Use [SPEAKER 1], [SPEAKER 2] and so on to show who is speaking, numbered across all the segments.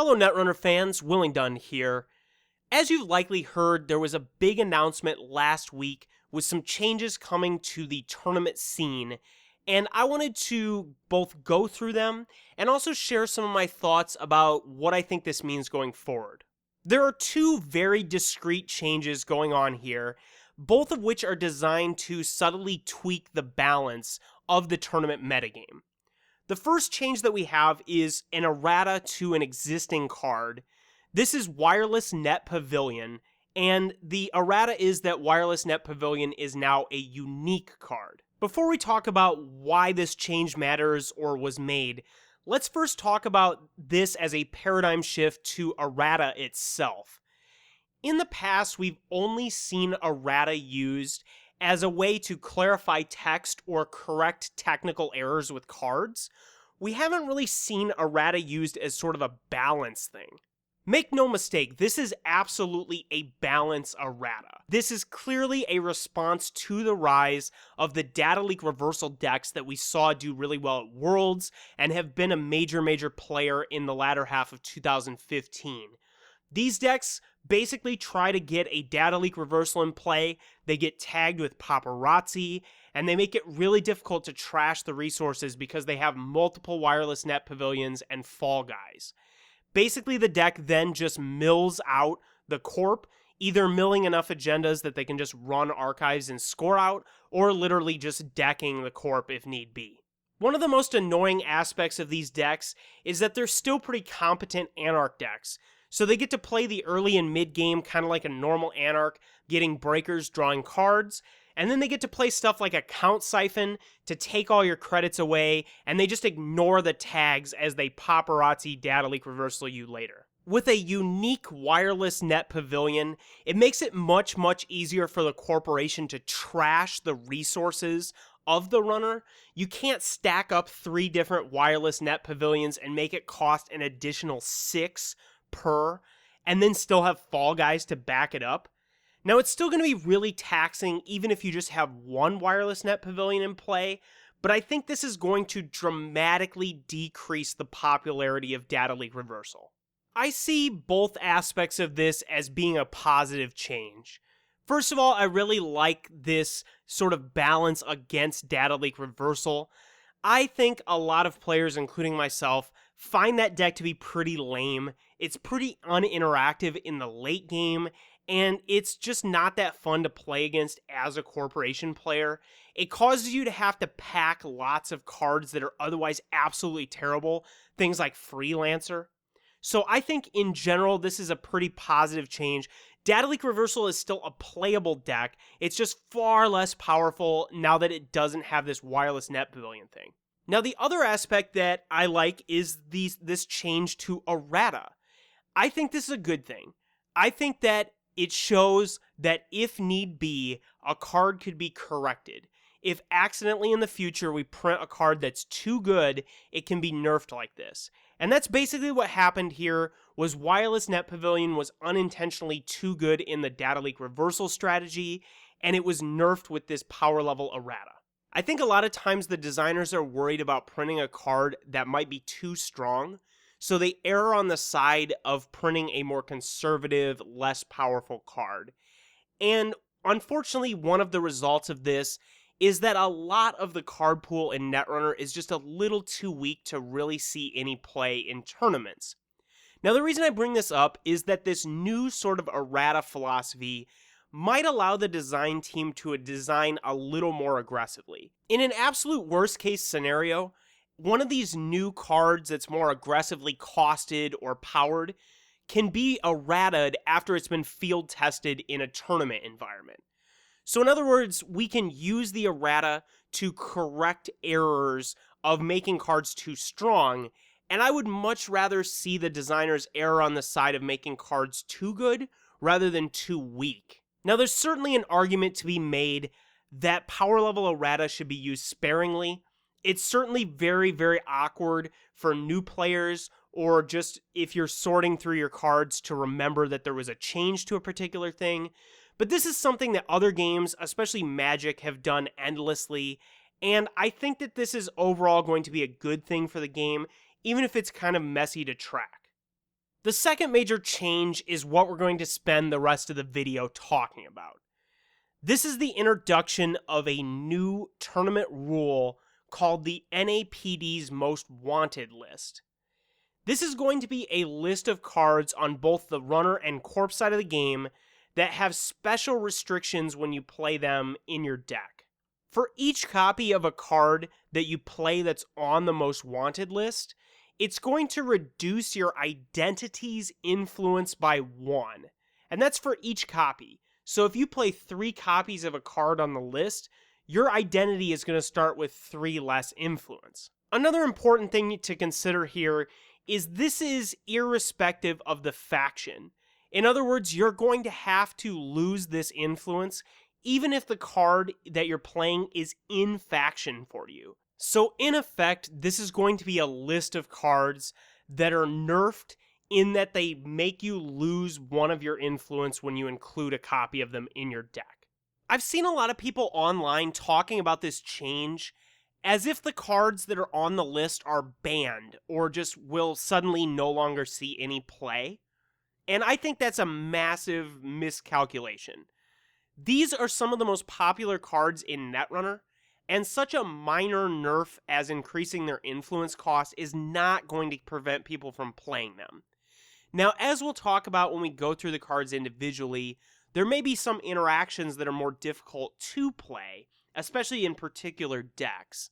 [SPEAKER 1] Hello, Netrunner fans, Willingdon here. As you've likely heard, there was a big announcement last week with some changes coming to the tournament scene, and I wanted to both go through them and also share some of my thoughts about what I think this means going forward. There are two very discrete changes going on here, both of which are designed to subtly tweak the balance of the tournament metagame. The first change that we have is an errata to an existing card. This is Wireless Net Pavilion, and the errata is that Wireless Net Pavilion is now a unique card. Before we talk about why this change matters or was made, let's first talk about this as a paradigm shift to errata itself. In the past, we've only seen errata used as a way to clarify text or correct technical errors with cards. We haven't really seen errata used as sort of a balance thing. Make no mistake, this is absolutely a balance errata. This is clearly a response to the rise of the data leak reversal decks that we saw do really well at Worlds and have been a major player in the latter half of 2015. These decks basically try to get a data leak reversal in play, they get tagged with paparazzi, and they make it really difficult to trash the resources because they have multiple wireless net pavilions and fall guys. Basically, the deck then just mills out the corp, either milling enough agendas that they can just run archives and score out, or literally just decking the corp if need be. One of the most annoying aspects of these decks is that they're still pretty competent Anarch decks. So they get to play the early and mid game kind of like a normal Anarch, getting breakers, drawing cards, and then they get to play stuff like a Count Siphon to take all your credits away, and they just ignore the tags as they paparazzi data leak reversal you later. With a unique wireless net pavilion, it makes it much easier for the corporation to trash the resources of the runner. You can't stack up 3 different wireless net pavilions and make it cost an additional 6 per, and then still have fall guys to back it up. Now, it's still going to be really taxing even if you just have one wireless net pavilion in play, but I think this is going to dramatically decrease the popularity of data leak reversal. I see both aspects of this as being a positive change. First of all, I really like this sort of balance against data leak reversal. I think a lot of players, including myself, find that deck to be pretty lame. It's pretty uninteractive in the late game, and it's just not that fun to play against as a corporation player. It causes you to have to pack lots of cards that are otherwise absolutely terrible, things like Freelancer. So I think in general, this is a pretty positive change. Data leak reversal is still a playable deck. It's just far less powerful now that it doesn't have this wireless net pavilion thing. Now, the other aspect that I like is this change to errata. I think this is a good thing. I think that it shows that if need be, a card could be corrected. If accidentally in the future we print a card that's too good, it can be nerfed like this. And that's basically what happened here. Was Wireless Net Pavilion was unintentionally too good in the data leak reversal strategy, and it was nerfed with this power level errata. I think a lot of times the designers are worried about printing a card that might be too strong, so they err on the side of printing a more conservative, less powerful card. And unfortunately, one of the results of this is that a lot of the card pool in Netrunner is just a little too weak to really see any play in tournaments. Now, the reason I bring this up is that this new sort of errata philosophy might allow the design team to design a little more aggressively. In an absolute worst case scenario, one of these new cards that's more aggressively costed or powered can be errataed after it's been field tested in a tournament environment. So in other words, we can use the errata to correct errors of making cards too strong, and I would much rather see the designers err on the side of making cards too good rather than too weak. Now, there's certainly an argument to be made that power level errata should be used sparingly. It's certainly very awkward for new players, or just if you're sorting through your cards to remember that there was a change to a particular thing. But this is something that other games, especially Magic, have done endlessly, and I think that this is overall going to be a good thing for the game, even if it's kind of messy to track. The second major change is what we're going to spend the rest of the video talking about. This is the introduction of a new tournament rule called the NAPD's Most Wanted list. This is going to be a list of cards on both the runner and corpse side of the game that have special restrictions when you play them in your deck. For each copy of a card that you play that's on the Most Wanted list, it's going to reduce your identity's influence by 1. And that's for each copy. So if you play 3 copies of a card on the list, your identity is going to start with 3 less influence. Another important thing to consider here is this is irrespective of the faction. In other words, you're going to have to lose this influence even if the card that you're playing is in faction for you. So in effect, this is going to be a list of cards that are nerfed in that they make you lose 1 of your influence when you include a copy of them in your deck. I've seen a lot of people online talking about this change as if the cards that are on the list are banned or just will suddenly no longer see any play. And I think that's a massive miscalculation. These are some of the most popular cards in Netrunner, and such a minor nerf as increasing their influence cost is not going to prevent people from playing them. Now, as we'll talk about when we go through the cards individually, there may be some interactions that are more difficult to play, especially in particular decks.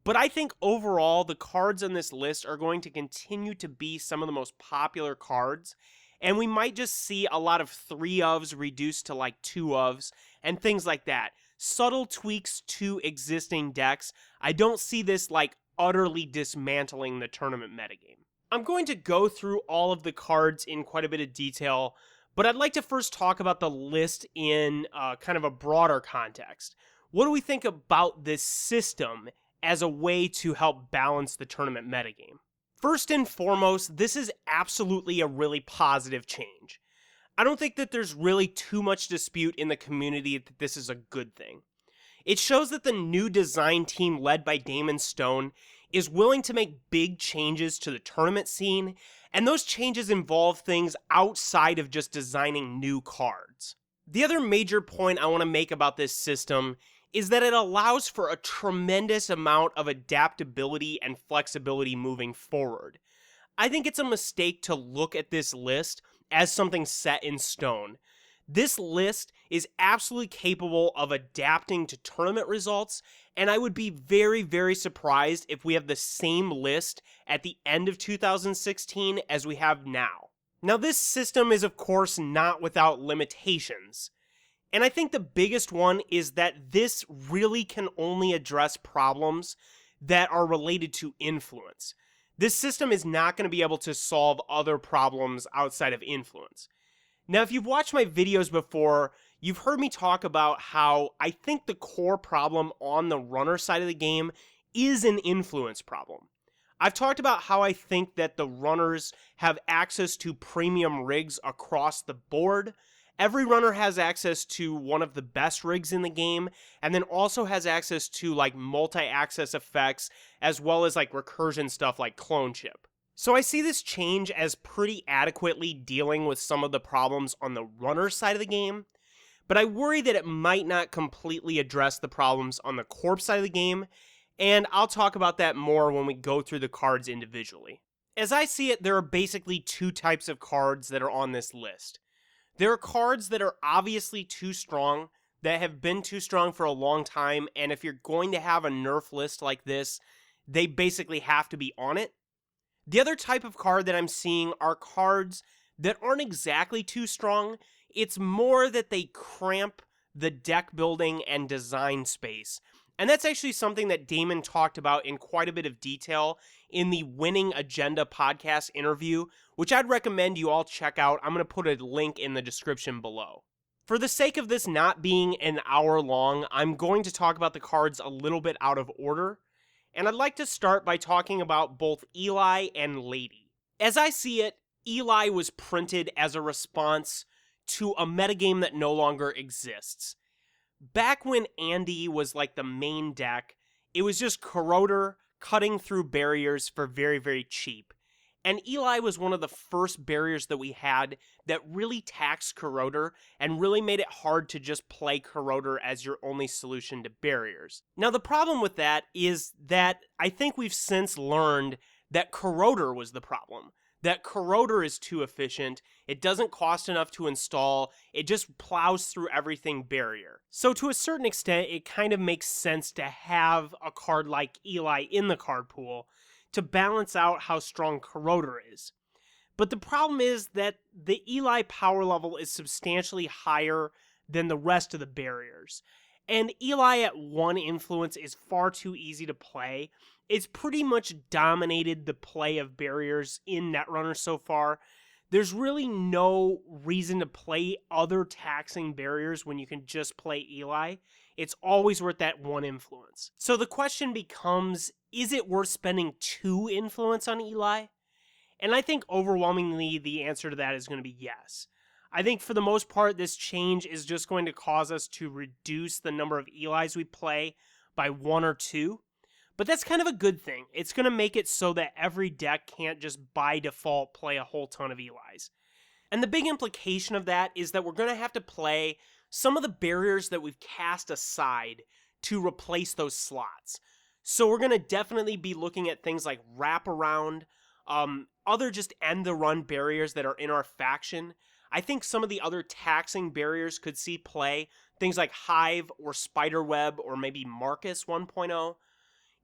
[SPEAKER 1] But I think overall, the cards on this list are going to continue to be some of the most popular cards, and we might just see a lot of 3-ofs reduced to like 2-ofs, and things like that. Subtle tweaks to existing decks. I don't see this like utterly dismantling the tournament metagame. I'm going to go through all of the cards in quite a bit of detail, but I'd like to first talk about the list in kind of a broader context. What do we think about this system as a way to help balance the tournament metagame? First and foremost, this is absolutely a really positive change. I don't think that there's really too much dispute in the community that this is a good thing. It shows that the new design team led by Damon Stone is willing to make big changes to the tournament scene, and those changes involve things outside of just designing new cards. The other major point I want to make about this system is that it allows for a tremendous amount of adaptability and flexibility moving forward. I think it's a mistake to look at this list as something set in stone. This list is absolutely capable of adapting to tournament results, and I would be very, very surprised if we have the same list at the end of 2016 as we have now. Now, this system is, of course, not without limitations. And I think the biggest one is that this really can only address problems that are related to influence. This system is not going to be able to solve other problems outside of influence. Now, if you've watched my videos before, you've heard me talk about how I think the core problem on the runner side of the game is an influence problem. I've talked about how I think that the runners have access to premium rigs across the board. Every runner has access to one of the best rigs in the game, and then also has access to like multi-access effects, as well as like recursion stuff like clone chip. So I see this change as pretty adequately dealing with some of the problems on the runner side of the game, but I worry that it might not completely address the problems on the corpse side of the game, and I'll talk about that more when we go through the cards individually. As I see it, there are basically 2 types of cards that are on this list. There are cards that are obviously too strong, that have been too strong for a long time, and if you're going to have a nerf list like this, they basically have to be on it. The other type of card that I'm seeing are cards that aren't exactly too strong. It's more that they cramp the deck building and design space. And that's actually something that Damon talked about in quite a bit of detail in the Winning Agenda podcast interview, which I'd recommend you all check out. I'm going to put a link in the description below. For the sake of this not being an hour long, I'm going to talk about the cards a little bit out of order. And I'd like to start by talking about both Eli and Lady. As I see it, Eli was printed as a response to a metagame that no longer exists. Back when Andy was like the main deck, it was just Corroder cutting through barriers for very, very cheap. And Eli was one of the first barriers that we had that really taxed Corroder and really made it hard to just play Corroder as your only solution to barriers. Now, the problem with that is that I think we've since learned that Corroder was the problem. That Corroder is too efficient, it doesn't cost enough to install, it just plows through everything barrier. So to a certain extent, it kind of makes sense to have a card like Eli in the card pool to balance out how strong Corroder is. But the problem is that the Eli power level is substantially higher than the rest of the barriers. And Eli at 1 influence is far too easy to play. It's pretty much dominated the play of barriers in Netrunner so far. There's really no reason to play other taxing barriers when you can just play Eli. It's always worth that 1 influence. So the question becomes, is it worth spending 2 influence on Eli? And I think overwhelmingly the answer to that is going to be yes. I think for the most part, this change is just going to cause us to reduce the number of Elis we play by 1 or 2. But that's kind of a good thing. It's going to make it so that every deck can't just by default play a whole ton of Elis. And the big implication of that is that we're going to have to play some of the barriers that we've cast aside to replace those slots. So we're going to definitely be looking at things like wraparound, other just end the run barriers that are in our faction. I think some of the other taxing barriers could see play, things like Hive or Spiderweb or maybe Marcus 1.0.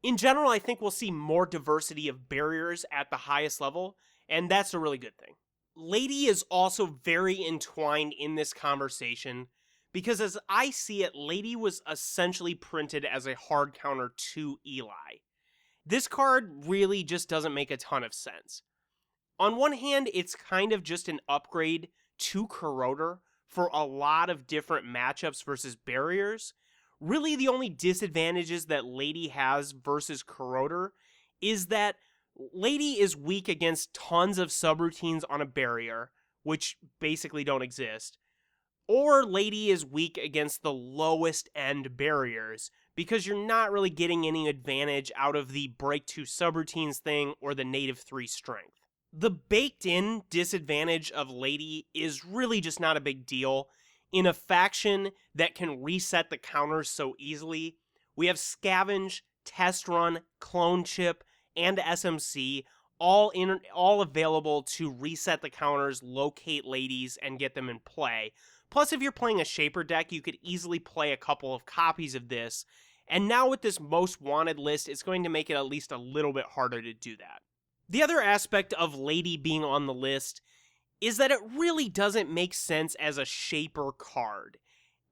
[SPEAKER 1] In general, I think we'll see more diversity of barriers at the highest level, and that's a really good thing. Lady is also very entwined in this conversation, because as I see it, Lady was essentially printed as a hard counter to Eli. This card really just doesn't make a ton of sense. On one hand, it's kind of just an upgrade to Corroder for a lot of different matchups versus barriers. Really, the only disadvantages that Lady has versus Corroder is that Lady is weak against tons of subroutines on a barrier, which basically don't exist, or Lady is weak against the lowest end barriers, because you're not really getting any advantage out of the break 2 subroutines thing or the native 3 strength. The baked in disadvantage of Lady is really just not a big deal. In a faction that can reset the counters so easily, we have Scavenge, Test Run, Clone Chip, and SMC all available to reset the counters, locate ladies, and get them in play. Plus, if you're playing a Shaper deck, you could easily play a couple of copies of this, and now with this Most Wanted list, it's going to make it at least a little bit harder to do that. The other aspect of Lady being on the list is that it really doesn't make sense as a Shaper card.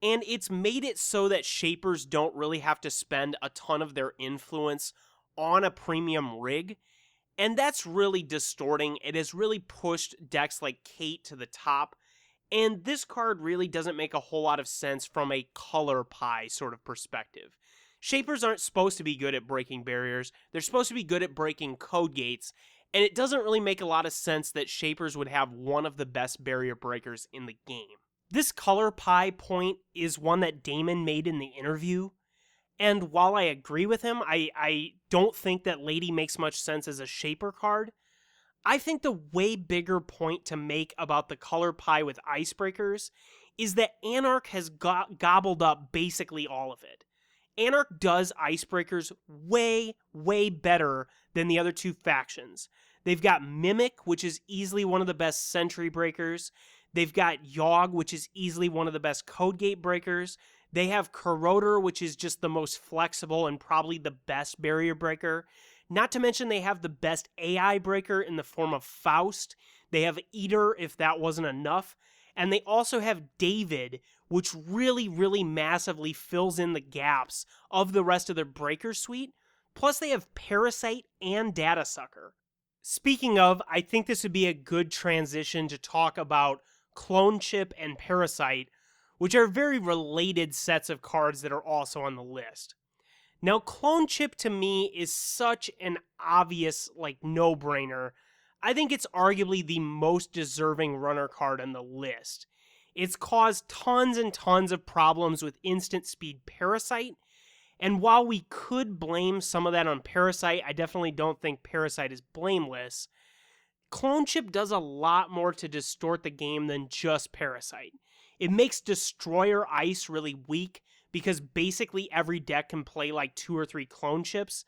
[SPEAKER 1] And it's made it so that Shapers don't really have to spend a ton of their influence on a premium rig. And that's really distorting. It has really pushed decks like Kate to the top. And this card really doesn't make a whole lot of sense from a color pie sort of perspective. Shapers aren't supposed to be good at breaking barriers. They're supposed to be good at breaking code gates. And it doesn't really make a lot of sense that Shapers would have one of the best barrier breakers in the game. This color pie point is one that Damon made in the interview. And while I agree with him, I don't think that Lady makes much sense as a Shaper card. I think the way bigger point to make about the color pie with Icebreakers is that Anarch has gobbled up basically all of it. Anarch does Icebreakers way, way better than the other 2 factions. They've got Mimic, which is easily one of the best Sentry breakers. They've got Yogg, which is easily one of the best Code Gate breakers. They have Corroder, which is just the most flexible and probably the best barrier breaker. Not to mention they have the best AI breaker in the form of Faust. They have Eater, if that wasn't enough. And they also have David, which really, really massively fills in the gaps of the rest of their breaker suite. Plus they have Parasite and Data Sucker. Speaking of, I think this would be a good transition to talk about Clone Chip and Parasite, which are very related sets of cards that are also on the list. Now, Clone Chip to me is such an obvious, no-brainer. I think it's arguably the most deserving runner card on the list. It's caused tons and tons of problems with instant speed Parasite, and while we could blame some of that on Parasite, I definitely don't think Parasite is blameless. Clone Chip does a lot more to distort the game than just Parasite. It makes Destroyer Ice really weak because basically every deck can play like 2 or 3 Clone Chips,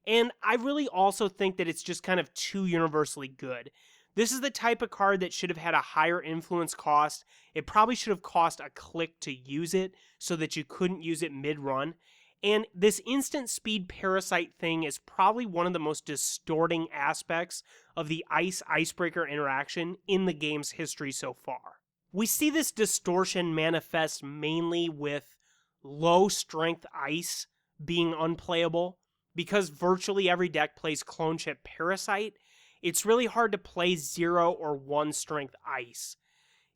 [SPEAKER 1] and I really also think that it's just kind of too universally good. This is the type of card that should have had a higher influence cost. It probably should have cost a click to use it so that you couldn't use it mid-run. And this instant speed Parasite thing is probably one of the most distorting aspects of the Ice Icebreaker interaction in the game's history so far. We see this distortion manifest mainly with low strength Ice being unplayable. Because virtually every deck plays Clone Chip Parasite, it's really hard to play 0 or 1 strength Ice.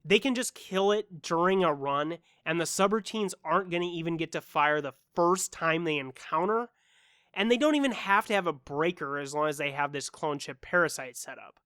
[SPEAKER 1] They can just kill it during a run, and the subroutines aren't going to even get to fire the first time they encounter, and they don't even have to have a breaker as long as they have this Clone Chip Parasite set up.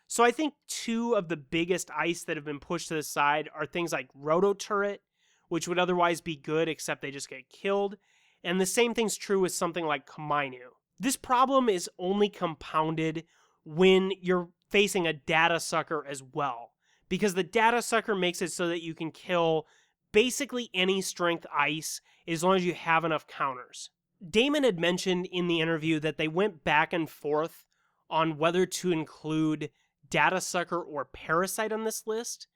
[SPEAKER 1] So I think 2 of the biggest Ice that have been pushed to the side are things like Roto Turret, which would otherwise be good except they just get killed, and the same thing's true with something like Kamainu. This problem is only compounded when you're facing a data sucker as well, because the data sucker makes it so that you can kill basically any strength Ice as long as you have enough counters. Damon had mentioned in the interview that they went back and forth on whether to include data sucker or Parasite on this list,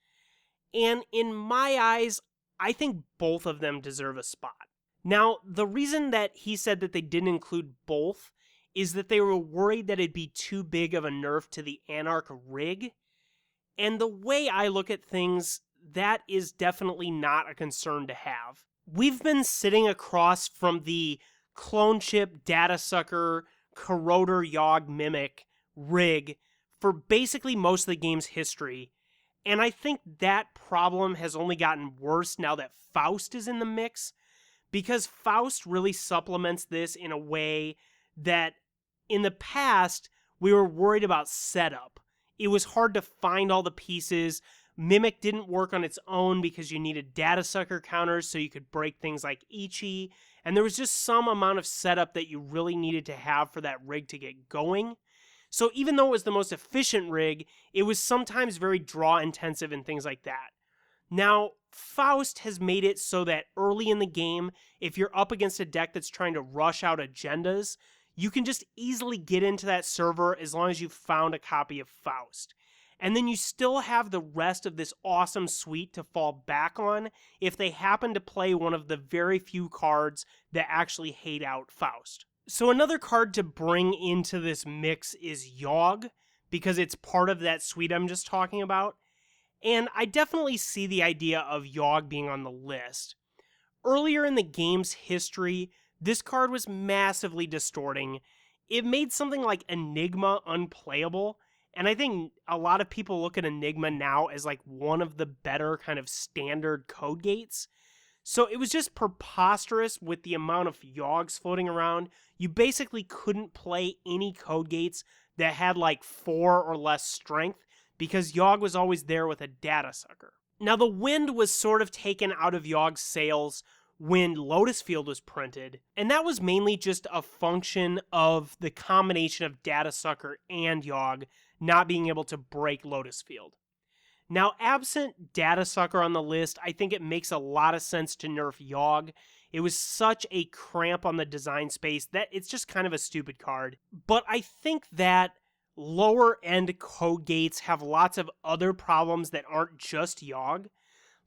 [SPEAKER 1] and in my eyes, I think both of them deserve a spot. Now, the reason that he said that they didn't include both is that they were worried that it'd be too big of a nerf to the Anarch rig. And the way I look at things, that is definitely not a concern to have. We've been sitting across from the Clone Chip, Data Sucker, Corroder, Yogg, Mimic rig for basically most of the game's history. And I think that problem has only gotten worse now that Faust is in the mix, because Faust really supplements this in a way that in the past we were worried about setup. It was hard to find all the pieces. Mimic didn't work on its own because you needed data sucker counters so you could break things like Ichi, and there was just some amount of setup that you really needed to have for that rig to get going. So even though it was the most efficient rig, it was sometimes very draw intensive and things like that. Now, Faust has made it so that early in the game, if you're up against a deck that's trying to rush out agendas, you can just easily get into that server as long as you've found a copy of Faust. And then you still have the rest of this awesome suite to fall back on if they happen to play one of the very few cards that actually hate out Faust. So another card to bring into this mix is Yogg, because it's part of that suite I'm just talking about. And I definitely see the idea of Yogg being on the list. Earlier in the game's history, this card was massively distorting. It made something like Enigma unplayable, and I think a lot of people look at Enigma now as like one of the better kind of standard code gates. So it was just preposterous with the amount of Yoggs floating around. You basically couldn't play any code gates that had like 4 or less strength, because Yogg was always there with a data sucker. Now, the wind was sort of taken out of Yogg's sails when Lotus Field was printed, and that was mainly just a function of the combination of data sucker and Yogg not being able to break Lotus Field. Now, absent data sucker on the list, I think it makes a lot of sense to nerf Yogg. It was such a cramp on the design space that it's just kind of a stupid card. But I think that lower end code gates have lots of other problems that aren't just Yogg.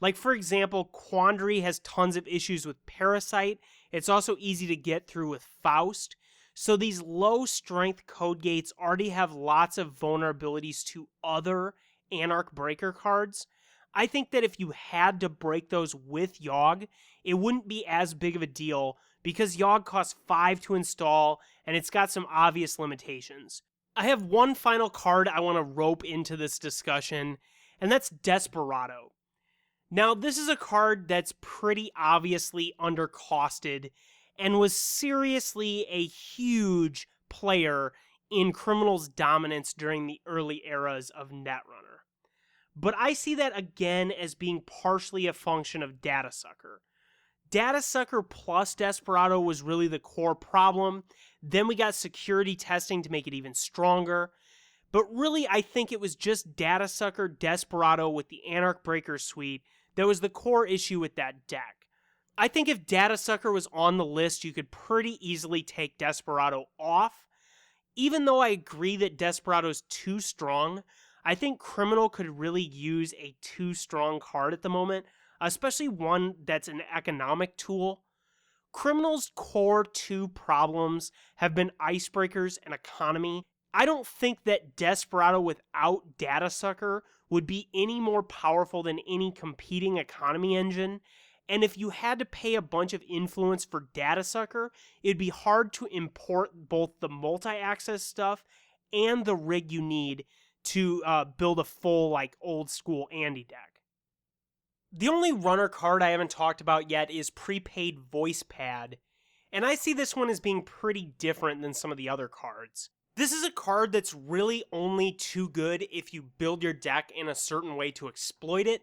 [SPEAKER 1] Like, for example, Quandary has tons of issues with Parasite. It's also easy to get through with Faust. So these low strength code gates already have lots of vulnerabilities to other Anarch Breaker cards. I think that if you had to break those with Yogg, it wouldn't be as big of a deal because Yogg costs 5 to install and it's got some obvious limitations. I have one final card I want to rope into this discussion, and that's Desperado. Now, this is a card that's pretty obviously undercosted and was seriously a huge player in Criminal's dominance during the early eras of Netrunner. But I see that again as being partially a function of Data Sucker. Data Sucker plus Desperado was really the core problem. Then we got security testing to make it even stronger. But really, I think it was just Data Sucker Desperado with the Anarch Breaker suite that was the core issue with that deck. I think if Data Sucker was on the list, you could pretty easily take Desperado off. Even though I agree that Desperado's too strong, I think Criminal could really use a too strong card at the moment, especially one that's an economic tool. Criminal's core two problems have been icebreakers and economy. I don't think that Desperado without Data Sucker would be any more powerful than any competing economy engine. And if you had to pay a bunch of influence for Data Sucker, it'd be hard to import both the multi-access stuff and the rig you need to build a full, like, old school Andy deck. The only runner card I haven't talked about yet is Prepaid Voice Pad, and I see this one as being pretty different than some of the other cards. This is a card that's really only too good if you build your deck in a certain way to exploit it,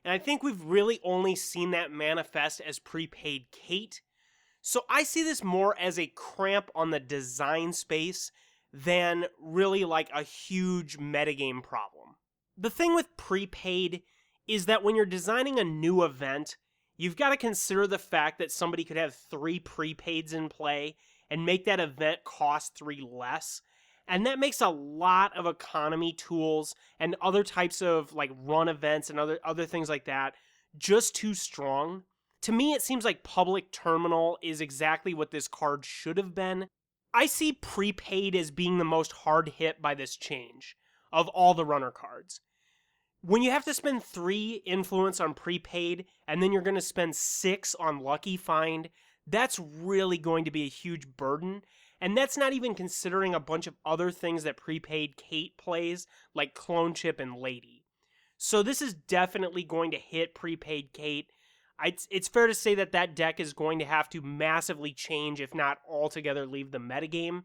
[SPEAKER 1] and I think we've really only seen that manifest as Prepaid Kate. So I see this more as a cramp on the design space than really like a huge metagame problem. The thing with Prepaid is that when you're designing a new event, you've got to consider the fact that somebody could have 3 prepaids in play and make that event cost 3 less. And that makes a lot of economy tools and other types of like run events and other things like that just too strong. To me, it seems like Public Terminal is exactly what this card should have been. I see Prepaid as being the most hard hit by this change of all the runner cards. When you have to spend 3 influence on Prepaid and then you're going to spend 6 on Lucky Find, that's really going to be a huge burden. And that's not even considering a bunch of other things that Prepaid Kate plays, like Clone Chip and Lady. So this is definitely going to hit Prepaid Kate. It's fair to say that that deck is going to have to massively change, if not altogether leave the metagame.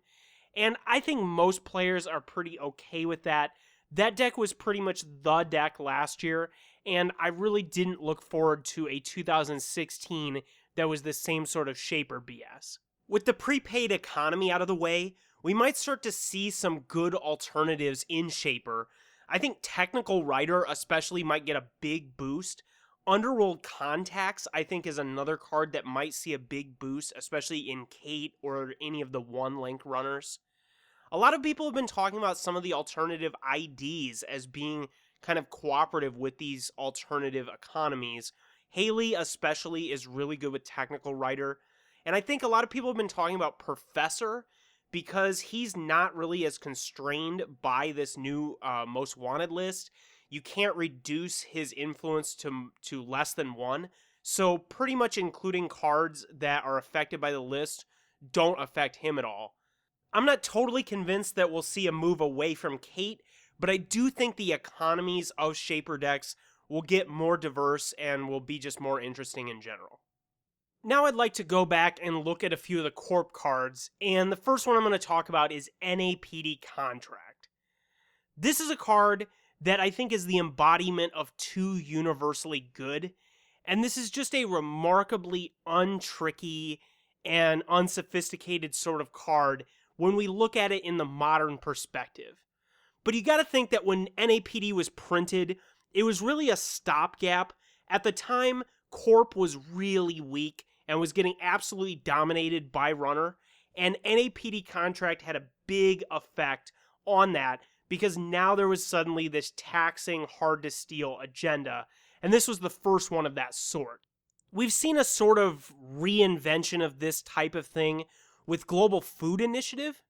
[SPEAKER 1] And I think most players are pretty okay with that. That deck was pretty much the deck last year, and I really didn't look forward to a 2016 that was the same sort of shaper BS. With the prepaid economy out of the way, we might start to see some good alternatives in shaper. I think Technical Writer especially might get a big boost. Underworld Contacts, I think, is another card that might see a big boost, especially in Kate or any of the one-link runners. A lot of people have been talking about some of the alternative IDs as being kind of cooperative with these alternative economies. Haley especially is really good with Technical Writer. And I think a lot of people have been talking about Professor because he's not really as constrained by this new Most Wanted list. You can't reduce his influence to less than 1. So pretty much including cards that are affected by the list don't affect him at all. I'm not totally convinced that we'll see a move away from Kate, but I do think the economies of Shaper decks will get more diverse and will be just more interesting in general. Now I'd like to go back and look at a few of the Corp cards, and the first one I'm going to talk about is NAPD Contract. This is a card that I think is the embodiment of too universally good, and this is just a remarkably untricky and unsophisticated sort of card when we look at it in the modern perspective. But you gotta think that when NAPD was printed, it was really a stopgap. At the time, Corp was really weak and was getting absolutely dominated by Runner, and NAPD Contract had a big effect on that because now there was suddenly this taxing, hard-to-steal agenda, and this was the first one of that sort. We've seen a sort of reinvention of this type of thing with Global Food Initiative,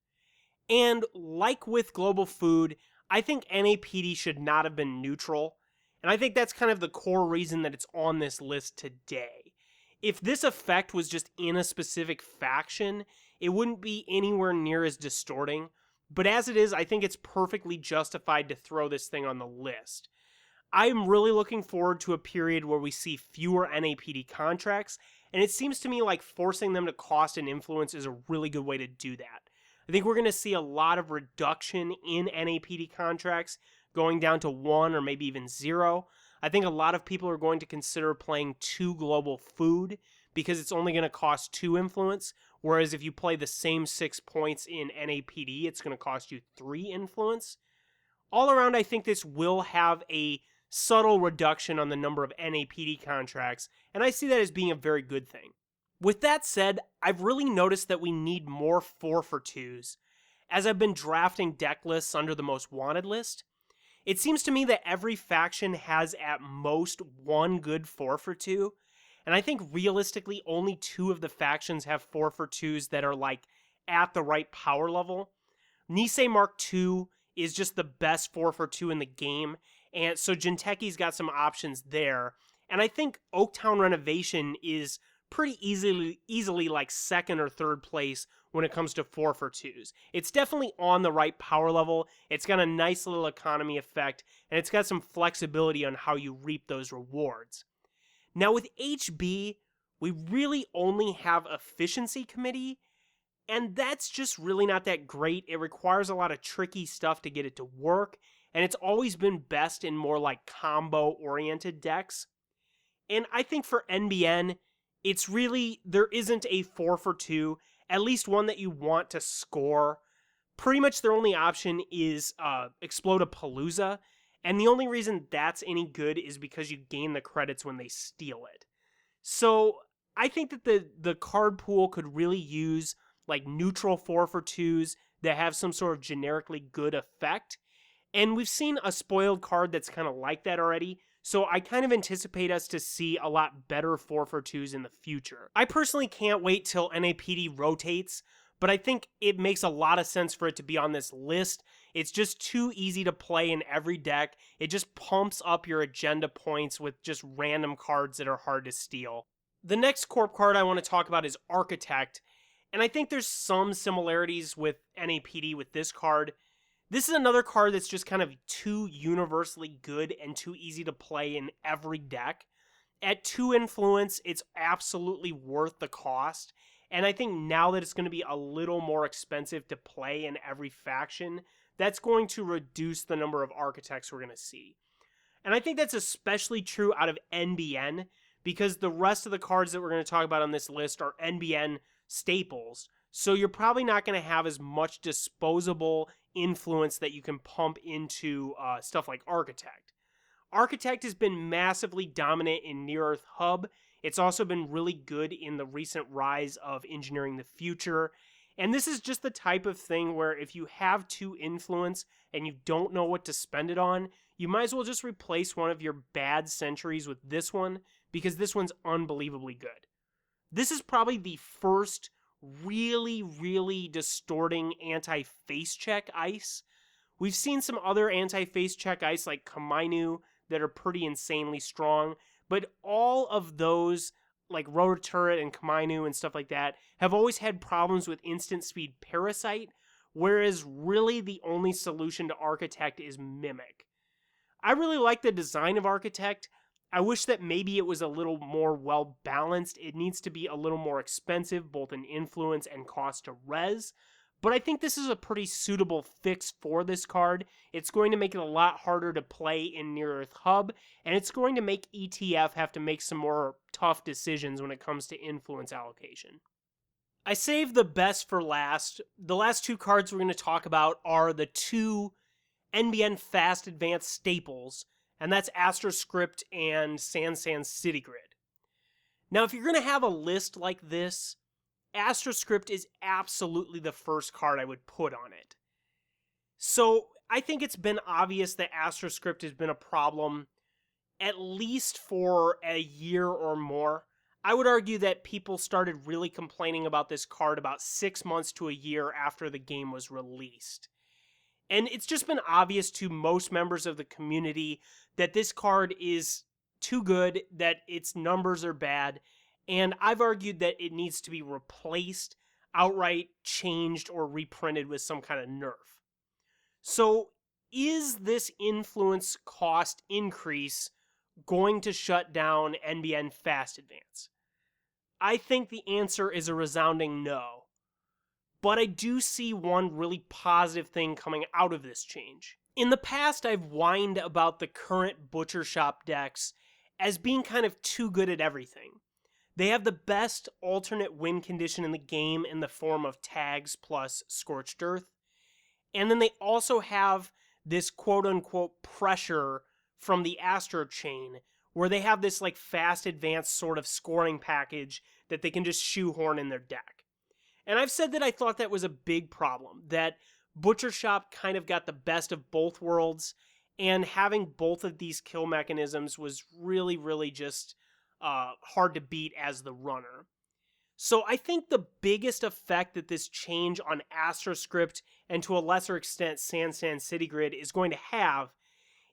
[SPEAKER 1] and like with Global Food, I think NAPD should not have been neutral, and I think that's kind of the core reason that it's on this list today. If this effect was just in a specific faction, it wouldn't be anywhere near as distorting, but as it is, I think it's perfectly justified to throw this thing on the list. I'm really looking forward to a period where we see fewer NAPD contracts, and it seems to me like forcing them to cost and influence is a really good way to do that. I think we're going to see a lot of reduction in NAPD contracts, going down to 1 or maybe even 0. I think a lot of people are going to consider playing 2 Global Food because it's only going to cost 2 influence, whereas if you play the same 6 points in NAPD, it's going to cost you 3 influence. All around, I think this will have a subtle reduction on the number of NAPD contracts, and I see that as being a very good thing. With that said, I've really noticed that we need more 4 for 2s. As I've been drafting deck lists under the most wanted list, it seems to me that every faction has at most one good 4 for 2, and I think realistically only 2 of the factions have 4 for 2s that are like at the right power level. Nisei Mark II is just the best 4 for 2 in the game, and so Jinteki's got some options there. And I think Oaktown Renovation is pretty easily like second or third place when it comes to 4 for 2s. It's definitely on the right power level. It's got a nice little economy effect, and it's got some flexibility on how you reap those rewards. Now with HB, we really only have Efficiency Committee, and that's just really not that great. It requires a lot of tricky stuff to get it to work, and it's always been best in more like combo-oriented decks. And I think for NBN, it's really, there isn't a 4 for 2, at least one that you want to score. Pretty much their only option is Explodapalooza, and the only reason that's any good is because you gain the credits when they steal it. So I think that the card pool could really use like neutral 4 for 2s that have some sort of generically good effect. And we've seen a spoiled card that's kind of like that already, so I kind of anticipate us to see a lot better 4 for 2s in the future. I personally can't wait till NAPD rotates, but I think it makes a lot of sense for it to be on this list. It's just too easy to play in every deck. It just pumps up your agenda points with just random cards that are hard to steal. The next Corp card I want to talk about is Architect, and I think there's some similarities with NAPD with this card. This is another card that's just kind of too universally good and too easy to play in every deck. At 2 influence, it's absolutely worth the cost, and I think now that it's going to be a little more expensive to play in every faction, that's going to reduce the number of architects we're going to see. And I think that's especially true out of NBN, because the rest of the cards that we're going to talk about on this list are NBN staples, so you're probably not going to have as much disposable influence that you can pump into stuff like Architect. Architect has been massively dominant in Near Earth Hub. It's also been really good in the recent rise of Engineering the Future. And this is just the type of thing where if you have 2 influence and you don't know what to spend it on, you might as well just replace one of your bad sentries with this one, because this one's unbelievably good. This is probably the first really distorting anti-face check ice. We've seen some other anti-face check ice like Kamainu that are pretty insanely strong, but all of those like Rotor Turret and Kamainu and stuff like that have always had problems with instant speed Parasite, whereas really the only solution to Architect is Mimic. I really like the design of Architect. I wish that maybe it was a little more well balanced. It needs to be a little more expensive, both in influence and cost to res. But I think this is a pretty suitable fix for this card. It's going to make it a lot harder to play in Near Earth Hub, and it's going to make ETF have to make some more tough decisions when it comes to influence allocation. I saved the best for last. The last 2 cards we're going to talk about are the 2 NBN Fast Advanced staples, and that's Astroscript and Sansan City Grid. Now, if you're going to have a list like this, Astroscript is absolutely the first card I would put on it. So, I think it's been obvious that Astroscript has been a problem at least for a year or more. I would argue that people started really complaining about this card about 6 months to a year after the game was released. And it's just been obvious to most members of the community that this card is too good, that its numbers are bad, and I've argued that it needs to be replaced, outright changed, or reprinted with some kind of nerf. So, is this influence cost increase going to shut down NBN Fast Advance? I think the answer is a resounding no. But I do see one really positive thing coming out of this change. In the past, I've whined about the current Butcher Shop decks as being kind of too good at everything. They have the best alternate win condition in the game in the form of tags plus Scorched Earth. And then they also have this quote-unquote pressure from the Astro chain, where they have this like fast advanced sort of scoring package that they can just shoehorn in their deck. And I've said that I thought that was a big problem, that Butcher Shop kind of got the best of both worlds, and having both of these kill mechanisms was really, really just hard to beat as the runner. So I think the biggest effect that this change on AstroScript, and to a lesser extent Sansan City Grid, is going to have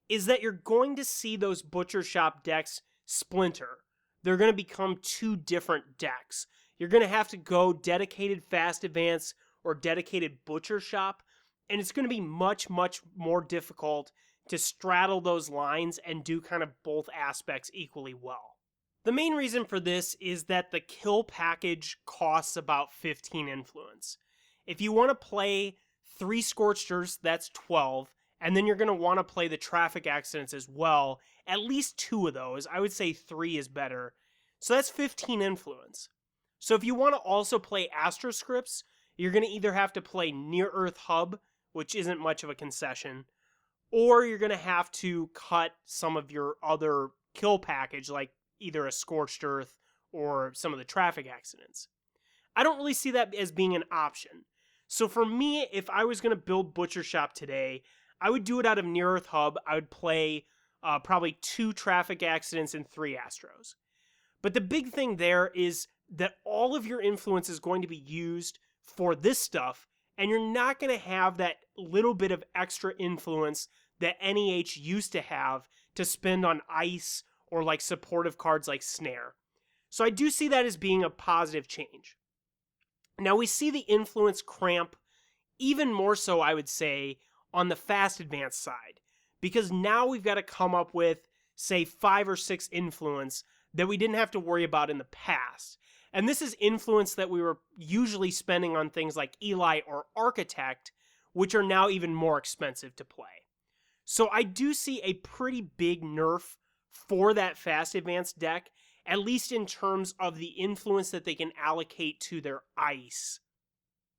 [SPEAKER 1] is that you're going to see those Butcher Shop decks splinter. They're going to become two different decks. You're going to have to go dedicated Fast Advance or dedicated Butcher Shop, and it's going to be much, much more difficult to straddle those lines and do kind of both aspects equally well. The main reason for this is that the kill package costs about 15 influence. If you want to play 3 Scorched Earths, that's 12, and then you're going to want to play the traffic accidents as well, at least 2 of those. I would say 3 is better. So that's 15 influence. So if you want to also play AstroScripts, you're going to either have to play Near Earth Hub, which isn't much of a concession, or you're going to have to cut some of your other kill package, like either a Scorched Earth or some of the traffic accidents. I don't really see that as being an option. So for me, if I was going to build Butcher Shop today, I would do it out of Near Earth Hub. I would play probably 2 traffic accidents and 3 Astros. But the big thing there is that all of your influence is going to be used for this stuff, and you're not going to have that little bit of extra influence that NEH used to have to spend on ice or like supportive cards like Snare. So I do see that as being a positive change. Now we see the influence cramp even more so, I would say, on the Fast Advance side, because now we've got to come up with, say, 5 or 6 influence that we didn't have to worry about in the past. And this is influence that we were usually spending on things like Eli or Architect, which are now even more expensive to play. So I do see a pretty big nerf for that Fast Advance deck, at least in terms of the influence that they can allocate to their ice.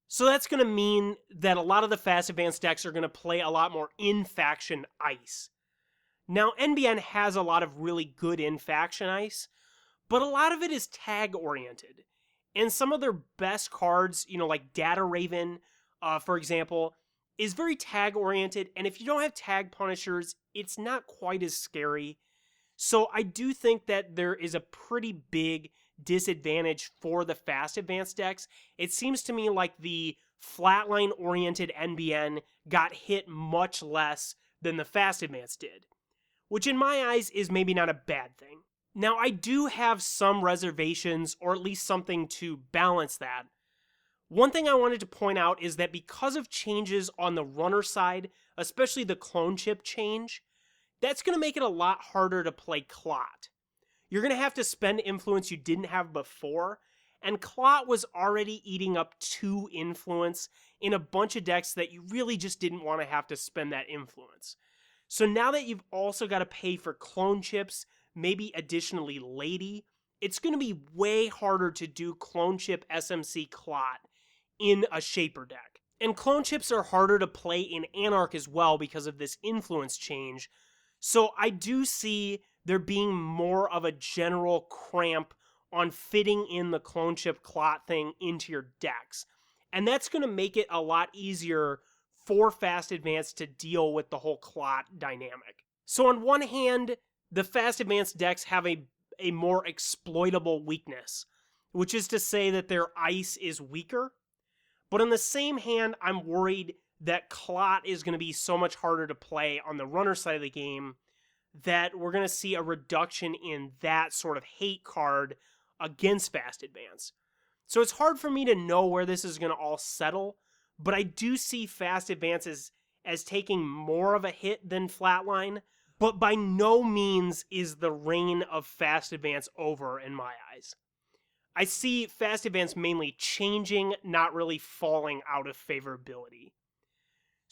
[SPEAKER 1] So that's going to mean that a lot of the Fast Advance decks are going to play a lot more in-faction ice. Now, NBN has a lot of really good in-faction ice, but a lot of it is tag-oriented. And some of their best cards, like Data Raven, for example, is very tag-oriented, and if you don't have tag punishers, it's not quite as scary. So I do think that there is a pretty big disadvantage for the Fast Advance decks. It seems to me like the flatline-oriented NBN got hit much less than the Fast Advance did, which in my eyes is maybe not a bad thing. Now, I do have some reservations, or at least something to balance that. One thing I wanted to point out is that because of changes on the runner side, especially the clone chip change, that's going to make it a lot harder to play Clot. You're going to have to spend influence you didn't have before, and Clot was already eating up 2 influence in a bunch of decks that you really just didn't want to have to spend that influence. So now that you've also got to pay for clone chips, maybe additionally Lady, it's going to be way harder to do clone chip SMC Clot in a Shaper deck. And clone chips are harder to play in Anarch as well because of this influence change. So I do see there being more of a general cramp on fitting in the clone chip Clot thing into your decks. And that's going to make it a lot easier for Fast Advance to deal with the whole Clot dynamic. So on one hand, the Fast Advance decks have a more exploitable weakness, which is to say that their ice is weaker. But on the same hand, I'm worried that Clot is going to be so much harder to play on the runner side of the game that we're going to see a reduction in that sort of hate card against Fast Advance. So it's hard for me to know where this is going to all settle, but I do see Fast Advance as taking more of a hit than Flatline, but by no means is the reign of Fast Advance over in my eyes. I see Fast Advance mainly changing, not really falling out of favorability.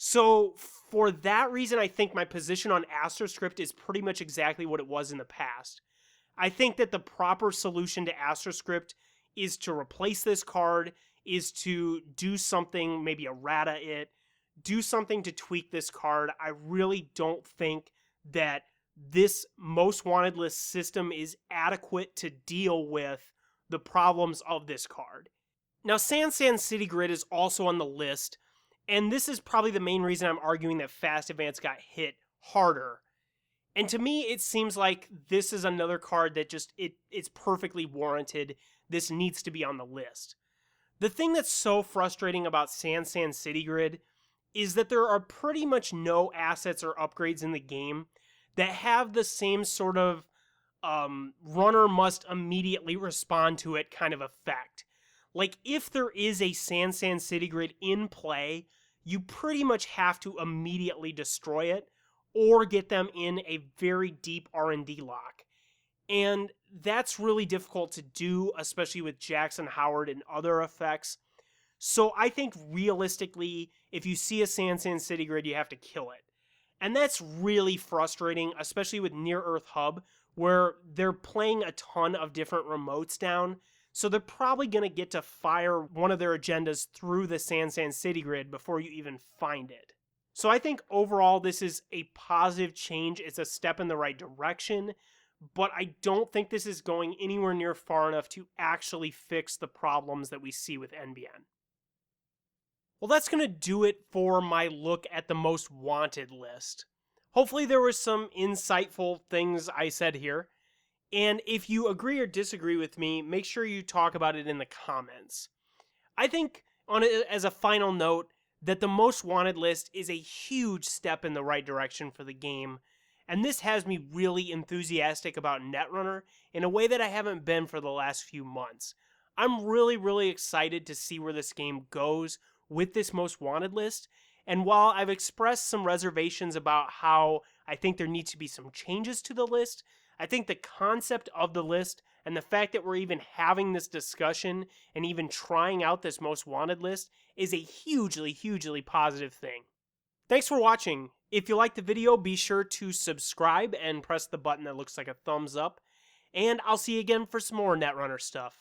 [SPEAKER 1] So for that reason, I think my position on AstroScript is pretty much exactly what it was in the past. I think that the proper solution to AstroScript is to replace this card, is to do something, maybe errata it, do something to tweak this card. I really don't think that this most wanted list system is adequate to deal with the problems of this card. Now, San City Grid is also on the list, and this is probably the main reason I'm arguing that Fast Advance got hit harder. And to me, it seems like this is another card that it's perfectly warranted. This needs to be on the list. The thing that's so frustrating about San City Grid is that there are pretty much no assets or upgrades in the game that have the same sort of runner must immediately respond to it kind of effect. Like, if there is a San City Grid in play, you pretty much have to immediately destroy it or get them in a very deep R&D lock. And that's really difficult to do, especially with Jackson Howard and other effects. So I think realistically, if you see a San City Grid, you have to kill it. And that's really frustrating, especially with Near Earth Hub, where they're playing a ton of different remotes down. So they're probably going to get to fire one of their agendas through the San City Grid before you even find it. So I think overall this is a positive change. It's a step in the right direction, but I don't think this is going anywhere near far enough to actually fix the problems that we see with NBN. Well, that's going to do it for my look at the most wanted list. Hopefully there were some insightful things I said here. And if you agree or disagree with me, make sure you talk about it in the comments. I think, as a final note, that the most wanted list is a huge step in the right direction for the game, and this has me really enthusiastic about Netrunner in a way that I haven't been for the last few months. I'm really excited to see where this game goes with this most wanted list, and while I've expressed some reservations about how I think there needs to be some changes to the list, I think the concept of the list and the fact that we're even having this discussion and even trying out this most wanted list is a hugely positive thing. Thanks for watching. If you liked the video, be sure to subscribe and press the button that looks like a thumbs up. And I'll see you again for some more Netrunner stuff.